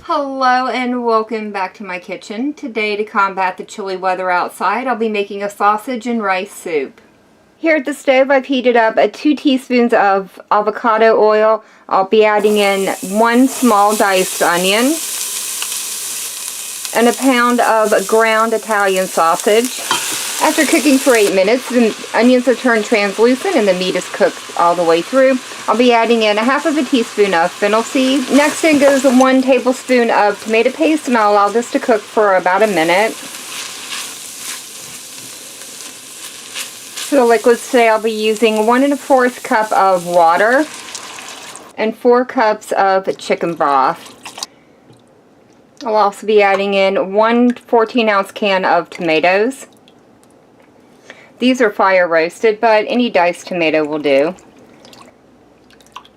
Hello and welcome back to my kitchen. Today, to combat the chilly weather outside, I'll be making a sausage and rice soup. Here at the stove, I've heated up 2 teaspoons of avocado oil. I'll be adding in 1 small diced onion and a pound of ground Italian sausage. After cooking for 8 minutes, the onions are turned translucent and the meat is cooked all the way through. I'll be adding in 1/2 teaspoon of fennel seed. Next in goes 1 tablespoon of tomato paste, and I'll allow this to cook for about a minute. For the liquids today, I'll be using 1 1/4 cup of water and 4 cups of chicken broth. I'll also be adding in 1 14-ounce can of tomatoes. These are fire roasted, but any diced tomato will do.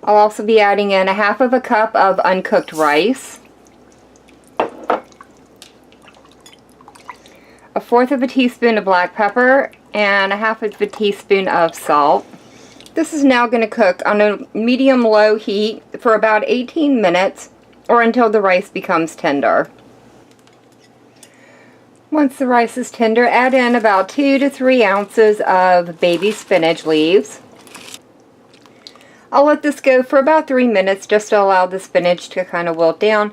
I'll also be adding in 1/2 cup of uncooked rice, 1/4 teaspoon of black pepper, and 1/2 teaspoon of salt. This is now going to cook on a medium-low heat for about 18 minutes or until the rice becomes tender. Once the rice is tender, add in about 2 to 3 ounces of baby spinach leaves. I'll let this go for about 3 minutes just to allow the spinach to kind of wilt down,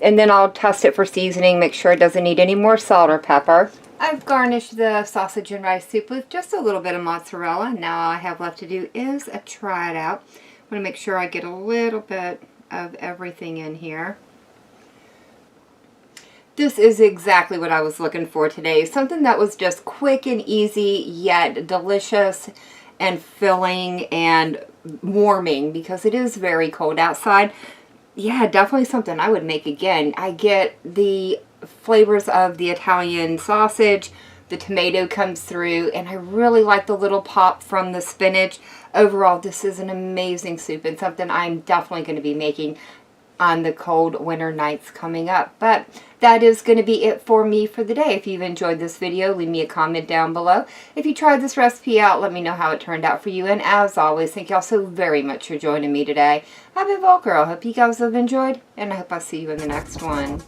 and then I'll test it for seasoning, make sure it doesn't need any more salt or pepper. I've garnished the sausage and rice soup with just a little bit of mozzarella. Now all I have left to do is try it out. I'm going to make sure I get a little bit of everything in here. This is exactly what I was looking for today. Something that was just quick and easy, yet delicious and filling and warming, because it is very cold outside. Yeah, definitely something I would make again. I get the flavors of the Italian sausage, the tomato comes through, and I really like the little pop from the spinach. Overall, this is an amazing soup and something I'm definitely going to be making on the cold winter nights coming up. But that is going to be it for me for the day. If you've enjoyed this video, leave me a comment down below. If you tried this recipe out, let me know how it turned out for you. And as always, thank y'all so very much for joining me today. I've been Volker. I hope you guys have enjoyed, and I hope I'll see you in the next one.